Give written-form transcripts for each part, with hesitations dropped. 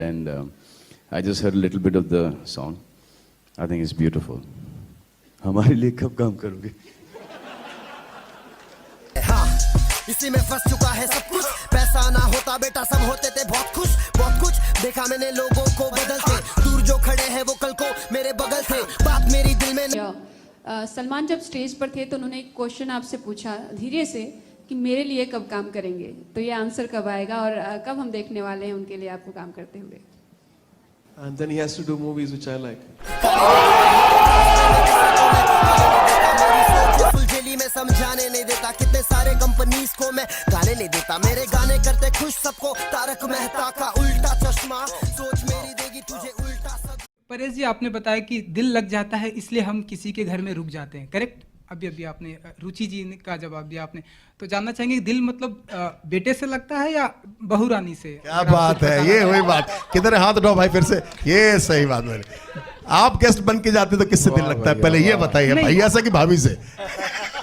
And I just heard a little bit of the song. I think it's beautiful. हमारे लिए कब काम करोगे? हाँ, इसी में फंस चुका है सब कुछ। पैसा ना होता बेटा सब होते थे बहुत खुश। बहुत कुछ देखा मैंने लोगों को बदलते, दूर जो खड़े हैं वो कल को मेरे बगल थे। बात मेरी दिल में सलमान जब स्टेज पर थे तो उन्होंने एक क्वेश्चन आपसे पूछा धीरे से कि मेरे लिए कब काम करेंगे, तो ये आंसर कब आएगा और कब हम देखने वाले हैं उनके लिए आपको काम करते हुए? And then he has to do movies which I like. फुलझेली में समझाने नहीं देता, कितने सारे कंपनीज को मैं गाने नहीं देता। मेरे गाने करते खुश सबको, तारक मेहता का उल्टा चश्मा, सोच मेरी देगी तुझे उल्टा सब। परेश जी, आपने बताया कि दिल लग जाता है इसलिए हम किसी के घर में रुक जाते हैं, करेक्ट? अभी आपने रुचि जी का जवाब दिया आपने, तो जानना चाहेंगे दिल मतलब बेटे से लगता है या बहू रानी से? क्या बात है, ये वही बात। किधर हाथ उठाओ भाई फिर से, ये सही बात है। आप गेस्ट बन के जाते तो किससे दिल लगता है, पहले ये बताइए, भैया से कि भाभी से?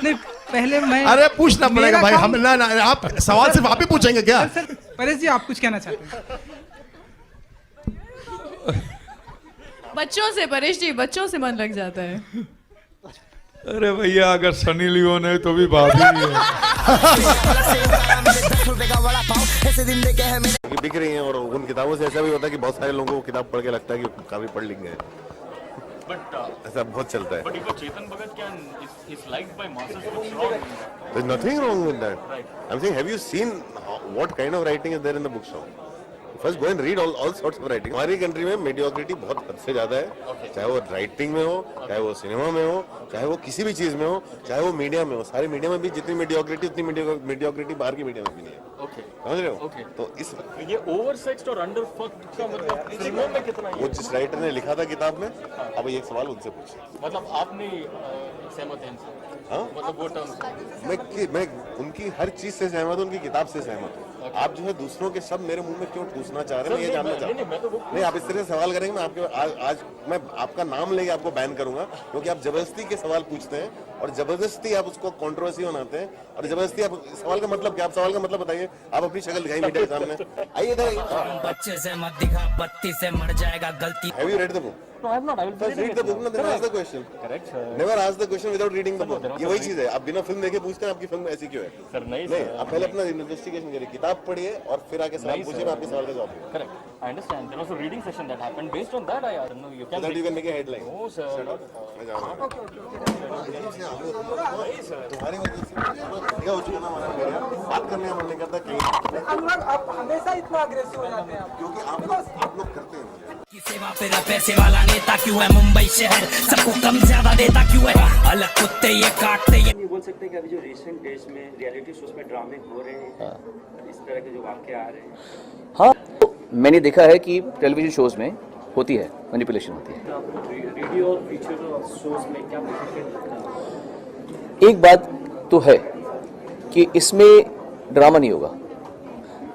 नहीं, पहले मैं, अरे पूछना पड़ेगा भाई, हम ना आप सवाल सिर्फ आप ही पूछेंगे क्या? सर परेश जी, आप कुछ कहना चाहते हैं? बच्चों से परेश जी, बच्चों से मन लग जाता है। अरे भैया, अगर सनी लियोन है तो भी भाभी है। बिक रही हैं और उन किताबों से ऐसा भी होता है कि बहुत सारे लोगों को किताब पढ़ के लगता है कि काफी पढ़ लिख गए, बट ऐसा बहुत चलता है। चेतन भगत क्या is liked by masses, what's wrong? There's nothing wrong with that. I'm saying, have you seen what kind of writing is there in the bookshop? First go and read all sorts of writing. हमारी country में mediocrity बहुत हद से ज्यादा है, चाहे वो writing में हो, चाहे वो सिनेमा में हो, चाहे वो किसी भी चीज में हो, चाहे वो मीडिया में हो। सारी मीडिया में भी जितनी मीडियोक्रिटी उतनी मीडियोक्रिटी बाहर की मीडिया में भी नहीं है। समझ रहे हो? तो इस ये ओवरसेक्स्ड और अंडरफक्ड का मतलब फिल्मों में कितना? वो जिस राइटर ने लिखा था किताब में, अब ये एक सवाल उनसे पूछिए। मतलब आपने सहमत हैं इनसे? हाँ, मतलब वो टर्म्स मैं उनकी हर चीज से सहमत हूँ, उनकी किताब से सहमत हूँ। आप जो है दूसरों के शब्द मेरे मुंह में क्यों ठूसना चाह रहे हैं, मैं ये जानना चाहता हूँ। नहीं, आप इस तरह से सवाल करेंगे, मैं आपके आज मैं आपका नाम लेके आपको बैन करूंगा, क्योंकि आप जबरदस्ती के सवाल पूछते हैं और जबरदस्ती आप उसको कंट्रोवर्सी बनाते हैं और जबरदस्ती आप सवाल का मतलब क्या? आप सवाल का मतलब बताइए, आप अपनी शक्ल दिखाई मीडिया के सामने, आइए इधर। बच्चे से मत दिखा, बत्ती से मर जाएगा गलती। Have you read the book? No, I have not. I will First read the book, then ask the question. Correct, sir. Never ask the question without reading the book. ये वही चीज है, आप बिना फिल्म देखे पूछते हैं आपकी फिल्म ऐसी क्यों है? सर नहीं, आप पहले अपना इन्वेस्टिगेशन करिए, किताब पढ़िए और फिर आके सवाल पूछिए, मैं आपके सवाल का जवाब दूंगा। Correct. I understand. There was a reading session that happened. Based on that, I know you can. So that you can make a headline. No, sir. मैं जा रहा हूँ। तुम्हारी वजह से क्या हो चुका ना, बात करने का मन नहीं करता कहीं। अनुराग, आप हमेशा इतना अग्रेसिव हो जाते हैं क्योंकि आप लोग करते हैं। की सेवा पे पैसे वाला नेता क्यों है मुंबई शहर, सबको कम ज्यादा देता क्यों है, अलग कुत्ते ये काटते ये। बोल सकते हैं कि अभी जो रिसेंट डेज में रियलिटी शोज में ड्रामे हो रहे हैं, इस तरह के जो वाक़ये आ रहे हैं, हाँ, मैंने देखा है कि टेलीविजन शोज में होती है, मैनिपुलेशन होती है। रेडियो और फीचर शोज में क्या है? एक बात तो है कि इसमें ड्रामा नहीं होगा,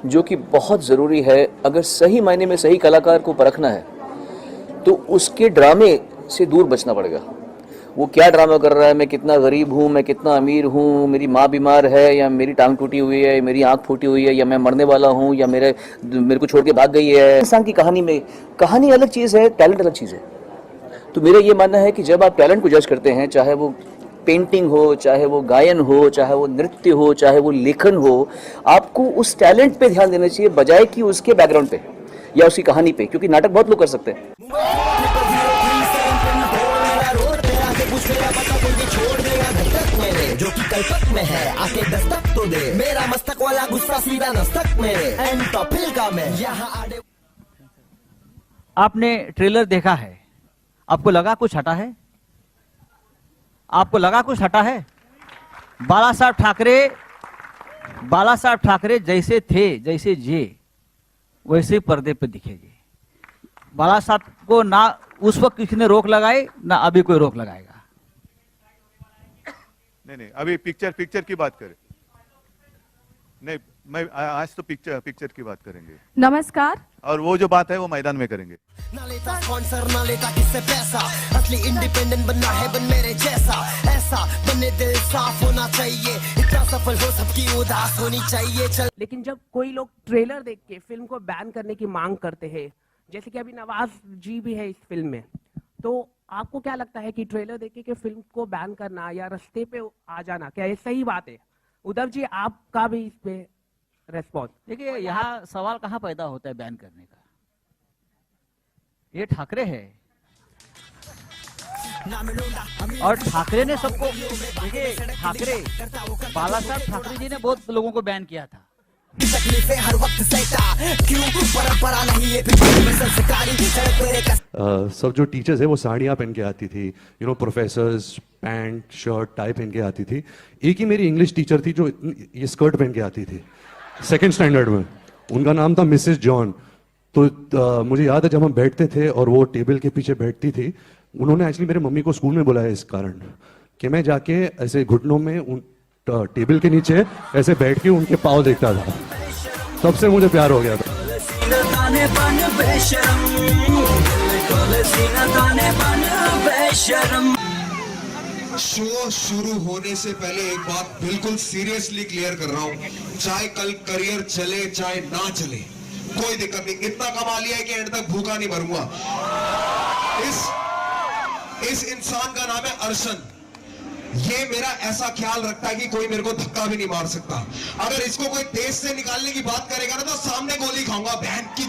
जो कि बहुत ज़रूरी है। अगर सही मायने में सही कलाकार को परखना है तो उसके ड्रामे से दूर बचना पड़ेगा। वो क्या ड्रामा कर रहा है, मैं कितना गरीब हूँ, मैं कितना अमीर हूँ, मेरी माँ बीमार है या मेरी टांग टूटी हुई है, मेरी आँख फूटी हुई है, या मैं मरने वाला हूँ, या मेरे को छोड़ के भाग गई है। इंसान की कहानी में, कहानी अलग चीज़ है, टैलेंट अलग चीज़ है। तो मेरा ये मानना है कि जब आप टैलेंट को जज करते हैं, चाहे वो पेंटिंग हो, चाहे वो गायन हो, चाहे वो नृत्य हो, चाहे वो लेखन हो, आपको उस टैलेंट पे ध्यान देना चाहिए बजाय कि उसके बैकग्राउंड पे या उसकी कहानी पे, क्योंकि नाटक बहुत लोग कर सकते हैं। जो कि कल्पक में है, आके दस्तक तो दे, मेरा मस्तक वाला गुस्सा सीधा नस्तक मेरे, एंड टॉपिल का मैं यहाँ आड़े। आपने ट्रेलर देखा है, आपको लगा कुछ हटा है? आपको लगा कुछ हटा है? बाला साहब ठाकरे जैसे थे, जैसे जे, वैसे पर्दे पे दिखेंगे। बाला साहब को ना उस वक्त किसी ने रोक लगाई, ना अभी कोई रोक लगाएगा। नहीं, अभी पिक्चर की बात करें। नहीं, मैं आज तो पिक्चर की बात करेंगे। नमस्कार। और वो जो बात है वो मैदान में करेंगे। ना लेता स्पॉन्सर, ना लेता किससे पैसा, असली इंडिपेंडेंट बनना है, बन मेरे जैसा, ऐसा बने दिल साफ होना चाहिए, इतना सफल हो सबकी उदास होनी चाहिए। चल, लेकिन जब कोई लोग ट्रेलर देख के फिल्म को बैन करने की मांग करते हैं जैसे कि अभी नवाज जी भी है इस फिल्म में, तो आपको क्या लगता है कि ट्रेलर देख के फिल्म को बैन करना या रास्ते पे आ जाना, क्या ये सही बात है? उद्धव जी, आपका भी इस पे रेस्पॉन्स। देखिए, यहाँ सवाल कहाँ पैदा होता है बैन करने का? ये ठाकरे है और ठाकरे ने सबको, देखिए ठाकरे, बाला साहब ठाकरे जी ने बहुत लोगों को बैन किया था। हर वक्त क्यों परंपरा नहीं है सब जो टीचर्स है वो साड़ियाँ पहन के आती थी, you know, professors pant shirt tie पहन के आती थी। एक ही मेरी इंग्लिश टीचर थी जो ये स्कर्ट पहन के आती थी, सेकंड स्टैंडर्ड में। उनका नाम था मिसेस जॉन। तो मुझे याद है जब हम बैठते थे और वो टेबल के पीछे बैठती थी, उन्होंने एक्चुअली मेरे मम्मी को स्कूल में बुलाया इस कारण कि मैं जाके ऐसे घुटनों में उन टेबल के नीचे ऐसे बैठ के उनके पाँव देखता था। तब से मुझे प्यार हो गया था। शो शुरू होने से पहले एक बात बिल्कुल सीरियसली क्लियर कर रहा हूँ, चाहे कल करियर चले चाहे ना चले, कोई दिक्कत नहीं। इतना कमा लिया है कि एंड तक भूखा नहीं मरूंगा। इस इंसान का नाम है अर्शन। ये मेरा ऐसा ख्याल रखता है कि कोई मेरे को धक्का भी नहीं मार सकता। अगर इसको कोई देश से निकालने की बात करेगा ना तो सामने गोली खाऊंगा, बहन की।